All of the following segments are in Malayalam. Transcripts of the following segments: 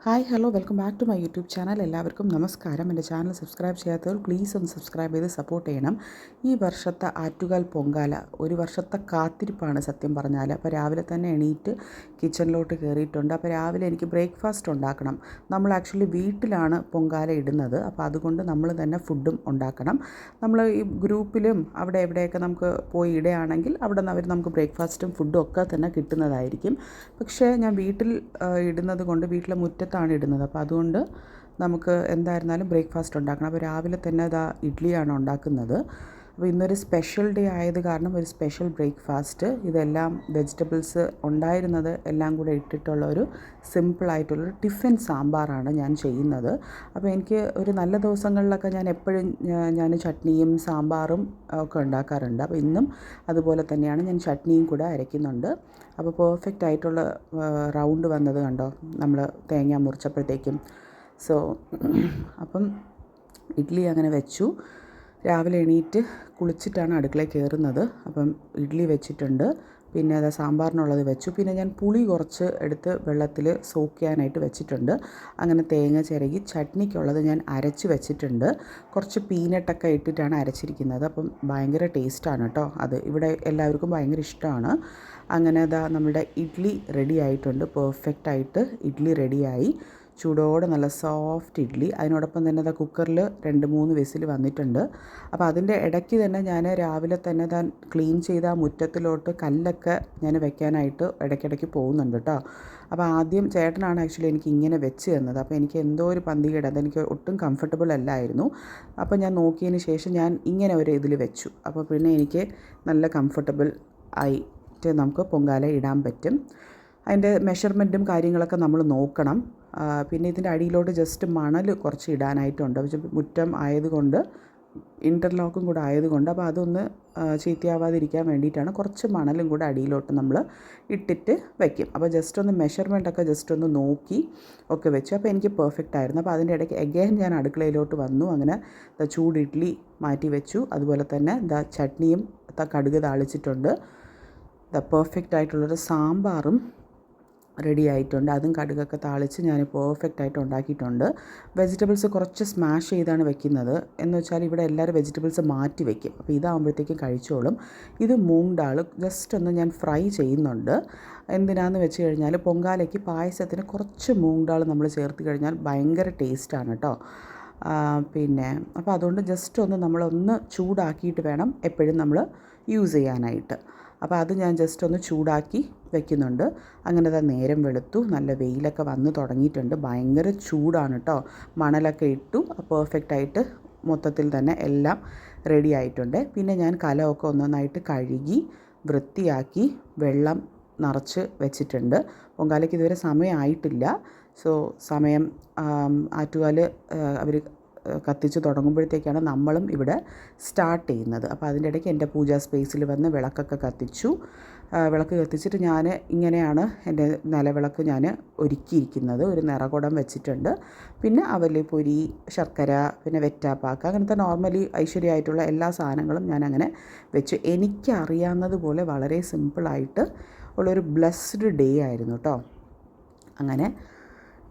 Hi hello welcome back to my YouTube channel. എല്ലാവർക്കും നമസ്കാരം. എൻ്റെ ചാനൽ സബ്സ്ക്രൈബ് ചെയ്യാത്തവർ പ്ലീസ് ഒന്ന് സബ്സ്ക്രൈബ് ചെയ്ത് സപ്പോർട്ട് ചെയ്യണം. ഈ വർഷത്തെ ആറ്റുകാൽ പൊങ്കാല ഒരു വർഷത്തെ കാത്തിരിപ്പാണ് സത്യം പറഞ്ഞാൽ. അപ്പോൾ രാവിലെ തന്നെ എണീറ്റ് കിച്ചണിലോട്ട് കയറിയിട്ടുണ്ട്. അപ്പോൾ രാവിലെ എനിക്ക് ബ്രേക്ക്ഫാസ്റ്റ് ഉണ്ടാക്കണം. നമ്മൾ ആക്ച്വലി വീട്ടിലാണ് പൊങ്കാല ഇടുന്നത്. അപ്പോൾ അതുകൊണ്ട് നമ്മൾ തന്നെ ഫുഡും ഉണ്ടാക്കണം. നമ്മൾ ഈ ഗ്രൂപ്പിലും അവിടെ എവിടെയൊക്കെ നമുക്ക് പോയി ഇടുകയാണെങ്കിൽ അവിടെ നിന്ന് അവർ നമുക്ക് ബ്രേക്ക്ഫാസ്റ്റും ഫുഡും ഒക്കെ തന്നെ കിട്ടുന്നതായിരിക്കും. പക്ഷേ ഞാൻ വീട്ടിൽ ഇടുന്നത് കൊണ്ട് വീട്ടിലെ മുറ്റത്താണ് ഇടുന്നത്. അപ്പോൾ അതുകൊണ്ട് നമുക്ക് എന്തായിരുന്നാലും ബ്രേക്ക്ഫാസ്റ്റ് ഉണ്ടാക്കണം. അപ്പോൾ രാവിലെ തന്നെ ഇഡ്ഡലിയാണ് ഉണ്ടാക്കുന്നത്. അപ്പോൾ ഇന്നൊരു സ്പെഷ്യൽ ഡേ ആയത് കാരണം ഒരു സ്പെഷ്യൽ ബ്രേക്ക്ഫാസ്റ്റ്. ഇതെല്ലാം വെജിറ്റബിൾസ് ഉണ്ടായിരുന്നത് എല്ലാം കൂടെ ഇട്ടിട്ടുള്ള ഒരു സിമ്പിളായിട്ടുള്ളൊരു ടിഫിൻ സാമ്പാറാണ് ഞാൻ ചെയ്യുന്നത്. അപ്പോൾ എനിക്ക് ഒരു നല്ല ദിവസങ്ങളിലൊക്കെ ഞാൻ എപ്പോഴും ഞാൻ ചട്നിയും സാമ്പാറും ഒക്കെ ഉണ്ടാക്കാറുണ്ട്. അപ്പോൾ ഇന്നും അതുപോലെ തന്നെയാണ്. ഞാൻ ചട്നിയും കൂടെ അരയ്ക്കുന്നുണ്ട്. അപ്പോൾ പെർഫെക്റ്റ് ആയിട്ടുള്ള റൗണ്ട് വന്നത് കണ്ടോ നമ്മൾ തേങ്ങ മുറിച്ചപ്പോഴത്തേക്കും. സോ അപ്പം ഇഡ്ഡലി അങ്ങനെ വെച്ചു. രാവിലെ എണീറ്റ് കുളിച്ചിട്ടാണ് അടുക്കളയിൽ കയറുന്നത്. അപ്പം ഇഡ്ഡലി വെച്ചിട്ടുണ്ട്. പിന്നെ അത് സാമ്പാറിനുള്ളത് വെച്ചു. പിന്നെ ഞാൻ പുളി കുറച്ച് എടുത്ത് വെള്ളത്തിൽ സോക്ക് ചെയ്യാനായിട്ട് വെച്ചിട്ടുണ്ട്. അങ്ങനെ തേങ്ങ ചിരകി ചട്നിക്കുള്ളത് ഞാൻ അരച്ച് വെച്ചിട്ടുണ്ട്. കുറച്ച് പീനട്ടൊക്കെ ഇട്ടിട്ടാണ് അരച്ചിരിക്കുന്നത്. അപ്പം ഭയങ്കര ടേസ്റ്റാണ് കേട്ടോ. അത് ഇവിടെ എല്ലാവർക്കും ഭയങ്കര ഇഷ്ടമാണ്. അങ്ങനെ നമ്മുടെ ഇഡ്ഡലി റെഡി ആയിട്ടുണ്ട്. പെർഫെക്റ്റായിട്ട് ഇഡ്ഡലി റെഡിയായി. ചൂടോടെ നല്ല സോഫ്റ്റ് ഇഡ്ഡലി. അതിനോടൊപ്പം തന്നെ കുക്കറിൽ 2-3 വിസിൽ വന്നിട്ടുണ്ട്. അപ്പോൾ അതിൻ്റെ ഇടയ്ക്ക് തന്നെ ഞാൻ രാവിലെ തന്നെ ക്ലീൻ ചെയ്ത ആ മുറ്റത്തിലോട്ട് കല്ലൊക്കെ ഞാൻ വെക്കാനായിട്ട് ഇടയ്ക്കിടയ്ക്ക് പോകുന്നുണ്ട് കേട്ടോ. അപ്പോൾ ആദ്യം ചേട്ടനാണ് ആക്ച്വലി എനിക്ക് ഇങ്ങനെ വെച്ച് തന്നത്. അപ്പോൾ എനിക്ക് എന്തോ ഒരു പന്തികേട്, അതെനിക്ക് ഒട്ടും കംഫർട്ടബിൾ അല്ലായിരുന്നു. അപ്പോൾ ഞാൻ നോക്കിയതിന് ശേഷം ഞാൻ ഇങ്ങനെ ഒരു ഇതിൽ വെച്ചു. അപ്പോൾ പിന്നെ എനിക്ക് നല്ല കംഫർട്ടബിൾ ആയിട്ട് നമുക്ക് പൊങ്കാല ഇടാൻ പറ്റും. അതിൻ്റെ മെഷർമെൻറ്റും കാര്യങ്ങളൊക്കെ നമ്മൾ നോക്കണം. പിന്നെ ഇതിൻ്റെ അടിയിലോട്ട് ജസ്റ്റ് മണൽ കുറച്ച് ഇടാനായിട്ടുണ്ട്. പക്ഷേ മുറ്റം ആയതുകൊണ്ട് ഇൻ്റർലോക്കും കൂടെ ആയതുകൊണ്ട് അപ്പോൾ അതൊന്ന് ചീത്തയാവാതിരിക്കാൻ വേണ്ടിയിട്ടാണ് കുറച്ച് മണലും കൂടെ അടിയിലോട്ട് നമ്മൾ ഇട്ടിട്ട് വയ്ക്കും. അപ്പോൾ ജസ്റ്റ് ഒന്ന് മെഷർമെൻറ്റൊക്കെ ജസ്റ്റ് ഒന്ന് നോക്കി ഒക്കെ വെച്ചു. അപ്പോൾ എനിക്ക് പെർഫെക്റ്റ് ആയിരുന്നു. അപ്പോൾ അതിൻ്റെ ഇടയ്ക്ക് എഗെയിൻ ഞാൻ അടുക്കളയിലോട്ട് വന്നു. അങ്ങനെ ചൂട് ഇഡ്ഡലി മാറ്റി വെച്ചു. അതുപോലെ തന്നെ ചട്നിയും കടുക് താളിച്ചിട്ടുണ്ട്. പെർഫെക്റ്റ് ആയിട്ടുള്ളൊരു സാമ്പാറും റെഡി ആയിട്ടുണ്ട്. അതും കടുകൊക്കെ താളിച്ച് ഞാൻ പെർഫെക്റ്റായിട്ട് ഉണ്ടാക്കിയിട്ടുണ്ട്. വെജിറ്റബിൾസ് കുറച്ച് സ്മാഷ് ചെയ്താണ് വെക്കുന്നത്. എന്ന് വെച്ചാൽ ഇവിടെ എല്ലാവരും വെജിറ്റബിൾസ് മാറ്റി വയ്ക്കും. അപ്പോൾ ഇതാകുമ്പോഴത്തേക്കും കഴിച്ചോളും. ഇത് മൂങ് ദാൾ ജസ്റ്റ് ഒന്ന് ഞാൻ ഫ്രൈ ചെയ്യുന്നുണ്ട്. എന്തിനാന്ന് വെച്ച് കഴിഞ്ഞാൽ പൊങ്കാലയ്ക്ക് പായസത്തിന് കുറച്ച് മൂങ് ദാൾ നമ്മൾ ചേർത്ത് കഴിഞ്ഞാൽ ഭയങ്കര ടേസ്റ്റാണ് കേട്ടോ. പിന്നെ അപ്പോൾ അതുകൊണ്ട് ജസ്റ്റ് ഒന്ന് നമ്മളൊന്ന് ചൂടാക്കിയിട്ട് വേണം എപ്പോഴും നമ്മൾ യൂസ് ചെയ്യാനായിട്ട്. അപ്പോൾ അത് ഞാൻ ജസ്റ്റ് ഒന്ന് ചൂടാക്കി വെക്കുന്നുണ്ട്. അങ്ങനെ നേരം വെളുത്തു. നല്ല വെയിലൊക്കെ വന്ന് തുടങ്ങിയിട്ടുണ്ട്. ഭയങ്കര ചൂടാണ് കേട്ടോ. മണലൊക്കെ ഇട്ടു. പെർഫെക്റ്റായിട്ട് മൊത്തത്തിൽ തന്നെ എല്ലാം റെഡി ആയിട്ടുണ്ട്. പിന്നെ ഞാൻ കലമൊക്കെ ഒന്നൊന്നായിട്ട് കഴുകി വൃത്തിയാക്കി വെള്ളം നിറച്ച് വെച്ചിട്ടുണ്ട്. പൊങ്കാലയ്ക്ക് ഇതുവരെ സമയമായിട്ടില്ല. സോ സമയം ആറ്റുകാൽ അവർ കത്തിച്ച് തുടങ്ങുമ്പോഴത്തേക്കാണ് നമ്മളും ഇവിടെ സ്റ്റാർട്ട് ചെയ്യുന്നത്. അപ്പോൾ അതിൻ്റെ ഇടയ്ക്ക് എൻ്റെ പൂജാ സ്പേസിൽ വന്ന് വിളക്കൊക്കെ കത്തിച്ചു. വിളക്ക് കത്തിച്ചിട്ട് ഞാൻ ഇങ്ങനെയാണ് എൻ്റെ നിലവിളക്ക് ഞാൻ ഒരുക്കിയിരിക്കുന്നത്. ഒരു നിറകുടം വെച്ചിട്ടുണ്ട്. പിന്നെ അവലിപ്പൊരി, ശർക്കര, പിന്നെ വെറ്റാപ്പാക്ക്, അങ്ങനത്തെ നോർമലി ഐശ്വര്യമായിട്ടുള്ള എല്ലാ സാധനങ്ങളും ഞാൻ അങ്ങനെ വെച്ചു. എനിക്കറിയാവുന്നതുപോലെ വളരെ സിമ്പിളായിട്ട് ഉള്ളൊരു ബ്ലെസ്ഡ് ഡേ ആയിരുന്നു കേട്ടോ. അങ്ങനെ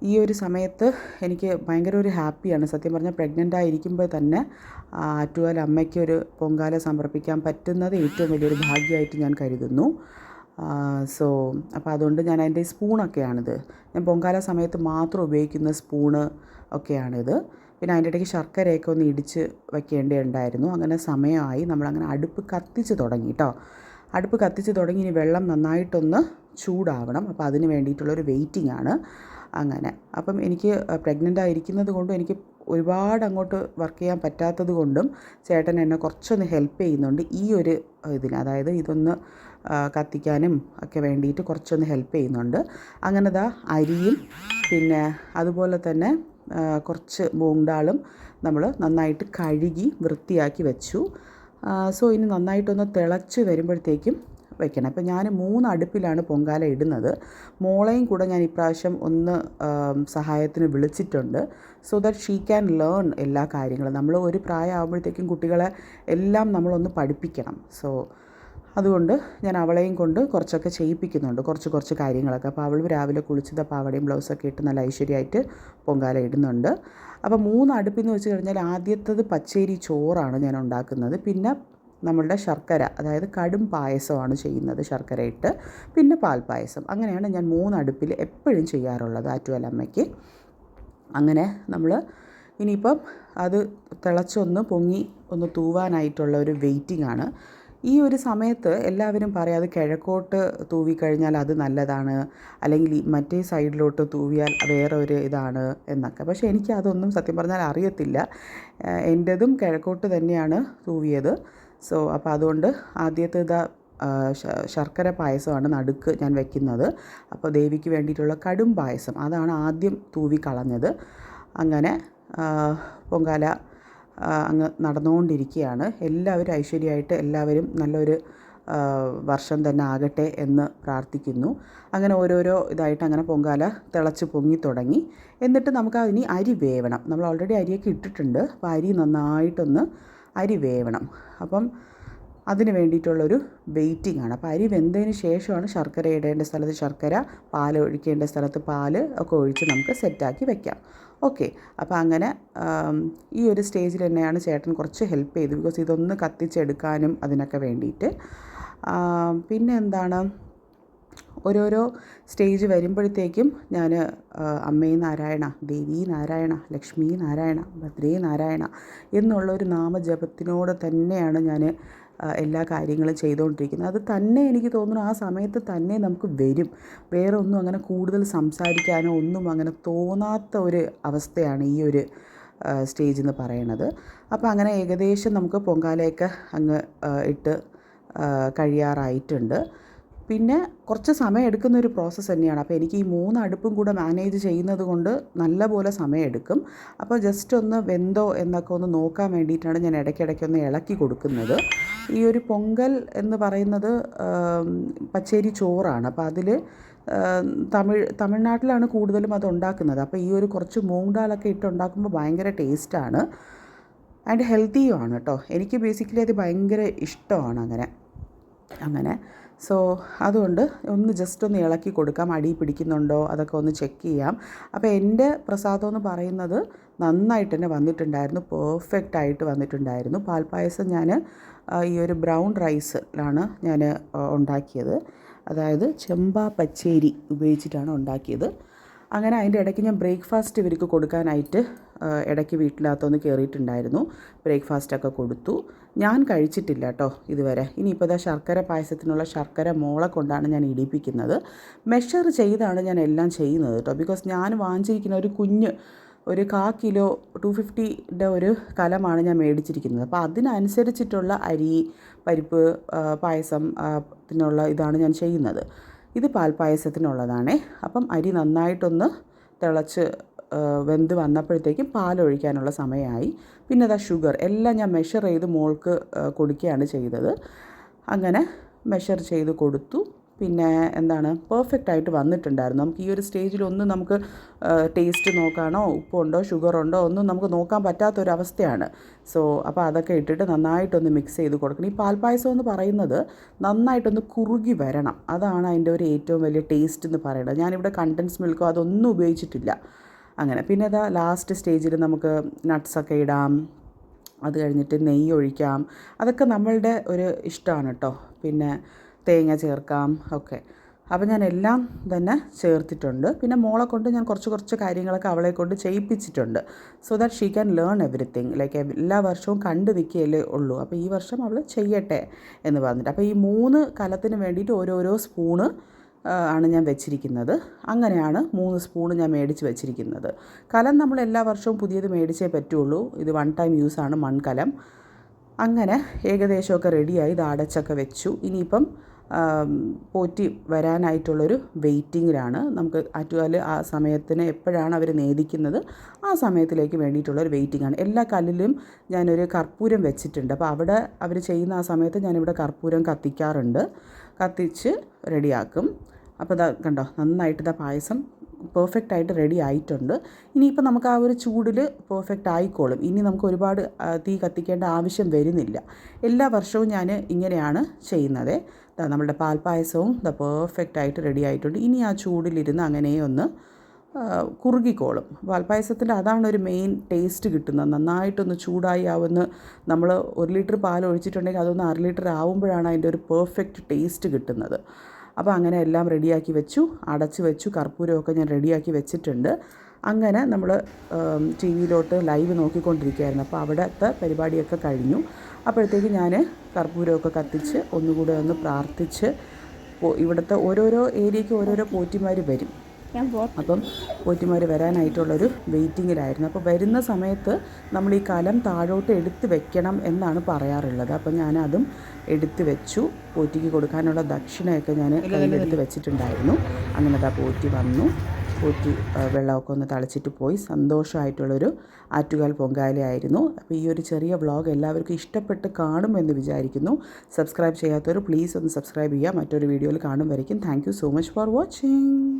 ഈ ഒരു സമയത്ത് എനിക്ക് ഭയങ്കര ഒരു ഹാപ്പിയാണ്. സത്യം പറഞ്ഞാൽ പ്രഗ്നൻ്റ് ആയിരിക്കുമ്പോൾ തന്നെ ആറ്റുകാൽ അമ്മയ്ക്ക് ഒരു പൊങ്കാല സമർപ്പിക്കാൻ പറ്റുന്നത് ഏറ്റവും വലിയൊരു ഭാഗ്യമായിട്ട് ഞാൻ കരുതുന്നു. സോ അപ്പോൾ അതുകൊണ്ട് ഞാൻ അതിൻ്റെ സ്പൂണൊക്കെയാണിത്. ഞാൻ പൊങ്കാല സമയത്ത് മാത്രം ഉപയോഗിക്കുന്ന സ്പൂണ് ഒക്കെയാണിത്. പിന്നെ അതിൻ്റെ ഇടയ്ക്ക് ശർക്കരയൊക്കെ ഒന്ന് ഇടിച്ച് വയ്ക്കേണ്ടതുണ്ടായിരുന്നു. അങ്ങനെ സമയമായി. നമ്മളങ്ങനെ അടുപ്പ് കത്തിച്ച് തുടങ്ങി കേട്ടോ. അടുപ്പ് കത്തിച്ച് തുടങ്ങി. ഇനി വെള്ളം നന്നായിട്ടൊന്ന് ചൂടാവണം. അപ്പോൾ അതിന് വേണ്ടിയിട്ടുള്ളൊരു വെയിറ്റിംഗ് ആണ്. അങ്ങനെ അപ്പം എനിക്ക് പ്രഗ്നൻ്റ് ആയിരിക്കുന്നത് കൊണ്ടും എനിക്ക് ഒരുപാട് അങ്ങോട്ട് വർക്ക് ചെയ്യാൻ പറ്റാത്തത് കൊണ്ടും ചേട്ടൻ എന്നെ കുറച്ചൊന്ന് ഹെൽപ്പ് ചെയ്യുന്നുണ്ട് ഈ ഒരു ഇതിന്. അതായത് ഇതൊന്ന് കത്തിക്കാനും ഒക്കെ വേണ്ടിയിട്ട് കുറച്ചൊന്ന് ഹെൽപ്പ് ചെയ്യുന്നുണ്ട്. അങ്ങനെ അരിയും പിന്നെ അതുപോലെ തന്നെ കുറച്ച് മൂങ് ദാളും നമ്മൾ നന്നായിട്ട് കഴുകി വൃത്തിയാക്കി വെച്ചു. സോ ഇനി നന്നായിട്ടൊന്ന് തിളച്ച് വരുമ്പോഴത്തേക്കും വയ്ക്കണം. അപ്പോൾ ഞാൻ 3 അടുപ്പിലാണ് പൊങ്കാല ഇടുന്നത്. മോളെയും കൂടെ ഞാൻ ഇപ്രാവശ്യം ഒന്ന് സഹായത്തിന് വിളിച്ചിട്ടുണ്ട്. So that she can learn എല്ലാ കാര്യങ്ങളും. നമ്മൾ ഒരു പ്രായമാകുമ്പോഴത്തേക്കും കുട്ടികളെ എല്ലാം നമ്മളൊന്ന് പഠിപ്പിക്കണം. സോ അതുകൊണ്ട് ഞാൻ അവളെയും കൊണ്ട് കുറച്ചൊക്കെ ചെയ്യിപ്പിക്കുന്നുണ്ട്, കുറച്ച് കാര്യങ്ങളൊക്കെ. അപ്പോൾ അവൾ രാവിലെ കുളിച്ചത് പാവാടയും ബ്ലൗസൊക്കെ ഇട്ട് നല്ല ഐശ്വര്യമായിട്ട് പൊങ്കാല ഇടുന്നുണ്ട്. അപ്പോൾ 3 അടുപ്പെന്ന് വെച്ച് കഴിഞ്ഞാൽ ആദ്യത്തേത് പച്ചരി ചോറാണ് ഞാൻ ഉണ്ടാക്കുന്നത്. പിന്നെ നമ്മളുടെ ശർക്കര, അതായത് കടും പായസമാണ് ചെയ്യുന്നത് ശർക്കര ഇട്ട്. പിന്നെ പാൽപ്പായസം. അങ്ങനെയാണ് ഞാൻ 3 അടുപ്പിൽ എപ്പോഴും ചെയ്യാറുള്ളത് ആറ്റുകാലമ്മയ്ക്ക്. അങ്ങനെ നമ്മൾ ഇനിയിപ്പം അത് തിളച്ചൊന്ന് പൊങ്ങി ഒന്ന് തൂവാനായിട്ടുള്ള ഒരു വെയിറ്റിംഗ് ആണ്. ഈ ഒരു സമയത്ത് എല്ലാവരും പറയും അത് കിഴക്കോട്ട് തൂവിക്കഴിഞ്ഞാൽ അത് നല്ലതാണ്, അല്ലെങ്കിൽ മറ്റേ സൈഡിലോട്ട് തൂവിയാൽ വേറെ ഒരു ഇതാണ് എന്നൊക്കെ. പക്ഷേ എനിക്ക് അതൊന്നും സത്യം പറഞ്ഞാൽ അറിയത്തില്ല. എൻ്റെതും കിഴക്കോട്ട് തന്നെയാണ് തൂവിയത്. അപ്പോൾ അതുകൊണ്ട് ആദ്യത്തേത് ശർക്കര പായസമാണ് നടുക്ക് ഞാൻ വയ്ക്കുന്നത്. അപ്പോൾ ദേവിക്ക് വേണ്ടിയിട്ടുള്ള കടും പായസം അതാണ് ആദ്യം തൂവി കളഞ്ഞത്. അങ്ങനെ പൊങ്കാല അങ്ങ് നടന്നുകൊണ്ടിരിക്കുകയാണ്. എല്ലാവരും ഐശ്വര്യമായിട്ട് എല്ലാവരും നല്ലൊരു വർഷം തന്നെ ആകട്ടെ എന്ന് പ്രാർത്ഥിക്കുന്നു. അങ്ങനെ ഓരോരോ ഇതായിട്ട് അങ്ങനെ പൊങ്കാല തിളച്ച് പൊങ്ങി തുടങ്ങി. എന്നിട്ട് നമുക്ക് ഇനി അരി വേവണം. നമ്മൾ ഓൾറെഡി അരിയൊക്കെ ഇട്ടിട്ടുണ്ട്. അപ്പോൾ അരി നന്നായിട്ടൊന്ന് അരി വേവണം. അപ്പം അതിന് വേണ്ടിയിട്ടുള്ളൊരു വെയിറ്റിംഗ് ആണ്. അപ്പോൾ അരി വെന്തതിന് ശേഷമാണ് ശർക്കര ഇടേണ്ട സ്ഥലത്ത് ശർക്കര, പാൽ ഒഴിക്കേണ്ട സ്ഥലത്ത് പാൽ ഒക്കെ ഒഴിച്ച് നമുക്ക് സെറ്റാക്കി വെക്കാം. ഓക്കെ. അപ്പോൾ അങ്ങനെ ഈ ഒരു സ്റ്റേജിൽ തന്നെയാണ് ചേട്ടൻ കുറച്ച് ഹെൽപ്പ് ചെയ്തു. ബിക്കോസ് ഇതൊന്ന് കത്തിച്ചെടുക്കാനും അതിനൊക്കെ വേണ്ടിയിട്ട്. പിന്നെ എന്താണ്, ഓരോരോ സ്റ്റേജ് വരുമ്പോഴത്തേക്കും ഞാൻ അമ്മേ നാരായണ, ദേവി നാരായണ, ലക്ഷ്മി നാരായണ, ഭദ്രേ നാരായണ എന്നുള്ളൊരു നാമജപത്തിനോട് തന്നെയാണ് ഞാൻ എല്ലാ കാര്യങ്ങളും ചെയ്തുകൊണ്ടിരിക്കുന്നത്. അത് തന്നെ എനിക്ക് തോന്നുന്നു ആ സമയത്ത് തന്നെ നമുക്ക് വരും. വേറെ ഒന്നും അങ്ങനെ കൂടുതൽ സംസാരിക്കാനോ ഒന്നും അങ്ങനെ തോന്നാത്ത ഒരു അവസ്ഥയാണ് ഈ ഒരു സ്റ്റേജ് എന്ന് പറയണത്. അപ്പോൾ അങ്ങനെ ഏകദേശം നമുക്ക് പൊങ്കാലയൊക്കെ അങ്ങ് ഇട്ട് കഴിയാറായിട്ടുണ്ട്. പിന്നെ കുറച്ച് സമയം എടുക്കുന്നൊരു പ്രോസസ്സ് തന്നെയാണ്. അപ്പോൾ എനിക്ക് ഈ 3 അടുപ്പും കൂടെ മാനേജ് ചെയ്യുന്നത് കൊണ്ട് നല്ലപോലെ സമയമെടുക്കും. അപ്പോൾ ജസ്റ്റ് ഒന്ന് വെന്തോ എന്നൊക്കെ ഒന്ന് നോക്കാൻ വേണ്ടിയിട്ടാണ് ഞാൻ ഇടയ്ക്കിടയ്ക്കൊന്ന് ഇളക്കി കൊടുക്കുന്നത്. ഈ ഒരു പൊങ്കൽ എന്ന് പറയുന്നത് പച്ചരി ചോറാണ്. അപ്പോൾ അതിൽ തമിഴ്നാട്ടിലാണ് കൂടുതലും അത് ഉണ്ടാക്കുന്നത്. അപ്പോൾ ഈ ഒരു കുറച്ച് മൂങ് ദാലൊക്കെ ഇട്ട് ഉണ്ടാക്കുമ്പോൾ ഭയങ്കര ടേസ്റ്റാണ് ആൻഡ് ഹെൽത്തിയുമാണ് കേട്ടോ. എനിക്ക് ബേസിക്കലി അത് ഭയങ്കര ഇഷ്ടമാണ് അങ്ങനെ. സോ അതുകൊണ്ട് ഒന്ന് ജസ്റ്റ് ഒന്ന് ഇളക്കി കൊടുക്കാം. അടി പിടിക്കുന്നുണ്ടോ അതൊക്കെ ഒന്ന് ചെക്ക് ചെയ്യാം. അപ്പോൾ എൻ്റെ പ്രസാദം എന്ന് പറയുന്നത് നന്നായിട്ട് തന്നെ വന്നിട്ടുണ്ടായിരുന്നു, പെർഫെക്റ്റായിട്ട് വന്നിട്ടുണ്ടായിരുന്നു. പാൽപ്പായസം ഞാൻ ഈ ഒരു ബ്രൗൺ റൈസിലാണ് ഞാൻ ഉണ്ടാക്കിയത്. അതായത് ചെമ്പാ പച്ചരി ഉപയോഗിച്ചിട്ടാണ് ഉണ്ടാക്കിയത്. അങ്ങനെ അതിൻ്റെ ഇടയ്ക്ക് ഞാൻ ബ്രേക്ക്ഫാസ്റ്റ് ഇവർക്ക് കൊടുക്കാനായിട്ട് ഇടയ്ക്ക് വീട്ടിനകത്തൊന്ന് കയറിയിട്ടുണ്ടായിരുന്നു. ബ്രേക്ക്ഫാസ്റ്റൊക്കെ കൊടുത്തു. ഞാൻ കഴിച്ചിട്ടില്ല കേട്ടോ ഇതുവരെ. ഇനിയിപ്പോൾ ശർക്കര പായസത്തിനുള്ള ശർക്കര മോളെ കൊണ്ടാണ് ഞാൻ ഇടിപ്പിക്കുന്നത്. മെഷർ ചെയ്താണ് ഞാൻ എല്ലാം ചെയ്യുന്നത് കേട്ടോ. ബിക്കോസ് ഞാൻ വാങ്ങിച്ചിരിക്കുന്ന ഒരു കുഞ്ഞ് ഒരു 1/4 കിലോ 250 ഒരു കലമാണ് ഞാൻ മേടിച്ചിരിക്കുന്നത്. അപ്പോൾ അതിനനുസരിച്ചിട്ടുള്ള അരി, പരിപ്പ്, പായസം ത്തിനുള്ള ഇതാണ് ഞാൻ ചെയ്യുന്നത്. ഇത് പാൽപ്പായസത്തിനുള്ളതാണേ. അപ്പം അരി നന്നായിട്ടൊന്ന് തിളച്ച് വെന്ത് വന്നപ്പോഴത്തേക്കും പാലൊഴിക്കാനുള്ള സമയമായി. പിന്നെ ഷുഗർ എല്ലാം ഞാൻ മെഷർ ചെയ്ത് മോൾക്ക് കൊടുക്കുകയാണ് ചെയ്തത്. അങ്ങനെ മെഷർ ചെയ്ത് കൊടുത്തു. പിന്നെ എന്താണ്, പെർഫെക്റ്റായിട്ട് വന്നിട്ടുണ്ടായിരുന്നു. നമുക്ക് ഈ ഒരു സ്റ്റേജിലൊന്നും നമുക്ക് ടേസ്റ്റ് നോക്കാനോ ഉപ്പുണ്ടോ ഷുഗറുണ്ടോ ഒന്നും നമുക്ക് നോക്കാൻ പറ്റാത്തൊരവസ്ഥയാണ്. അപ്പോൾ അതൊക്കെ ഇട്ടിട്ട് നന്നായിട്ടൊന്ന് മിക്സ് ചെയ്ത് കൊടുക്കണം. ഈ പാൽപ്പായസം എന്ന് പറയുന്നത് നന്നായിട്ടൊന്ന് കുറുകി വരണം. അതാണ് അതിൻ്റെ ഒരു ഏറ്റവും വലിയ ടേസ്റ്റ് എന്ന് പറയുന്നത്. ഞാനിവിടെ കണ്ടൻസ് മിൽക്കോ അതൊന്നും ഉപയോഗിച്ചിട്ടില്ല. അങ്ങനെ പിന്നെ ലാസ്റ്റ് സ്റ്റേജിൽ നമുക്ക് നട്ട്സൊക്കെ ഇടാം. അത് കഴിഞ്ഞിട്ട് നെയ്യ് ഒഴിക്കാം. അതൊക്കെ നമ്മളുടെ ഒരു ഇഷ്ടമാണ് കേട്ടോ. പിന്നെ തേങ്ങ ചേർക്കാം ഒക്കെ. അപ്പോൾ ഞാൻ എല്ലാം തന്നെ ചേർത്തിട്ടുണ്ട്. പിന്നെ മോളെ കൊണ്ട് ഞാൻ കുറച്ച് കാര്യങ്ങളൊക്കെ അവളെ കൊണ്ട് ചെയ്യിപ്പിച്ചിട്ടുണ്ട്. So that she can learn everything. Like എല്ലാ വർഷവും കണ്ടു നിൽക്കുകയല്ലേ ഉള്ളൂ. അപ്പോൾ ഈ വർഷം അവൾ ചെയ്യട്ടെ എന്ന് പറഞ്ഞിട്ട്. അപ്പോൾ ഈ 3 കലത്തിന് വേണ്ടിയിട്ട് ഓരോരോ സ്പൂണ് ആണ് ഞാൻ വെച്ചിരിക്കുന്നത്. അങ്ങനെയാണ് 3 സ്പൂണ് ഞാൻ മേടിച്ച് വെച്ചിരിക്കുന്നത്. കലം നമ്മൾ എല്ലാ വർഷവും പുതിയത് മേടിച്ചേ പറ്റുള്ളൂ. ഇത് 1 ടൈം യൂസാണ് മൺകലം. അങ്ങനെ ഏകദേശമൊക്കെ റെഡിയായി. ഇത് അടച്ചൊക്കെ വെച്ചു. ഇനിയിപ്പം പോറ്റി വരാനായിട്ടുള്ളൊരു വെയിറ്റിങ്ങിലാണ്. നമുക്ക് ആറ്റുകാല് ആ സമയത്തിന് എപ്പോഴാണ് അവർ നേദിക്കുന്നത് ആ സമയത്തിലേക്ക് വേണ്ടിയിട്ടുള്ളൊരു വെയിറ്റിംഗാണ്. എല്ലാ കല്ലിലും ഞാനൊരു കർപ്പൂരം വെച്ചിട്ടുണ്ട്. അപ്പോൾ അവിടെ അവർ ചെയ്യുന്ന ആ സമയത്ത് ഞാനിവിടെ കർപ്പൂരം കത്തിക്കാറുണ്ട്. കത്തിച്ച് റെഡിയാക്കും. അപ്പോൾ കണ്ടോ നന്നായിട്ട് പായസം പെർഫെക്റ്റ് ആയിട്ട് റെഡി ആയിട്ടുണ്ട്. ഇനിയിപ്പോൾ നമുക്ക് ആ ഒരു ചൂടിൽ പെർഫെക്റ്റ് ആയിക്കോളും. ഇനി നമുക്ക് ഒരുപാട് തീ കത്തിക്കേണ്ട ആവശ്യം വരുന്നില്ല. എല്ലാ വർഷവും ഞാൻ ഇങ്ങനെയാണ് ചെയ്യുന്നത്. നമ്മുടെ പാൽപ്പായസവും പെർഫെക്റ്റ് ആയിട്ട് റെഡി ആയിട്ടുണ്ട്. ഇനി ആ ചൂടിലിരുന്ന് അങ്ങനെ ഒന്ന് കുറുകിക്കോളും. പാൽപ്പായസത്തിൽ അതാണ് ഒരു മെയിൻ ടേസ്റ്റ് കിട്ടുന്നത്. നന്നായിട്ടൊന്ന് ചൂടായി ആവുന്ന നമ്മൾ 1 ലിറ്റർ പാൽ ഒഴിച്ചിട്ടുണ്ടെങ്കിൽ അതൊന്ന് 1/2 ലിറ്റർ ആവുമ്പോഴാണ് അതിൻ്റെ ഒരു പെർഫെക്റ്റ് ടേസ്റ്റ് കിട്ടുന്നത്. അപ്പോൾ അങ്ങനെ എല്ലാം റെഡിയാക്കി വെച്ചു, അടച്ച് വെച്ചു. കർപ്പൂരമൊക്കെ ഞാൻ റെഡിയാക്കി വെച്ചിട്ടുണ്ട്. അങ്ങനെ നമ്മൾ ടി വിയിലോട്ട് ലൈവ് നോക്കിക്കൊണ്ടിരിക്കുകയായിരുന്നു. അപ്പോൾ അവിടുത്തെ പരിപാടിയൊക്കെ കഴിഞ്ഞു. അപ്പോഴത്തേക്ക് ഞാൻ കർപ്പൂരമൊക്കെ കത്തിച്ച് ഒന്നുകൂടെ ഒന്ന് പ്രാർത്ഥിച്ച് ഇവിടുത്തെ ഓരോരോ ഏരിയയ്ക്ക് ഓരോരോ പോറ്റിമാർ വരും. അപ്പം പോറ്റിമാർ വരാനായിട്ടുള്ളൊരു വെയിറ്റിങ്ങിലായിരുന്നു. അപ്പോൾ വരുന്ന സമയത്ത് നമ്മൾ ഈ കലം താഴോട്ട് എടുത്ത് വെക്കണം എന്നാണ് പറയാറുള്ളത്. അപ്പോൾ ഞാനതും എടുത്ത് വെച്ചു. പോറ്റിക്ക് കൊടുക്കാനുള്ള ദക്ഷിണയൊക്കെ ഞാൻ കയ്യിലെടുത്ത് വെച്ചിട്ടുണ്ടായിരുന്നു. അങ്ങനെ പോറ്റി വന്നു. പോറ്റി വെള്ളമൊക്കെ ഒന്ന് തളിച്ചിട്ട് പോയി. സന്തോഷമായിട്ടുള്ളൊരു ആറ്റുകാൽ പൊങ്കാലയായിരുന്നു. അപ്പോൾ ഈ ഒരു ചെറിയ വ്ളോഗ് എല്ലാവർക്കും ഇഷ്ടപ്പെട്ട് കാണുമെന്ന് വിചാരിക്കുന്നു. സബ്സ്ക്രൈബ് ചെയ്യാത്തവർ പ്ലീസ് ഒന്ന് സബ്സ്ക്രൈബ് ചെയ്യുക. മറ്റൊരു വീഡിയോയിൽ കാണും വരയ്ക്കും. Thank you so much for watching.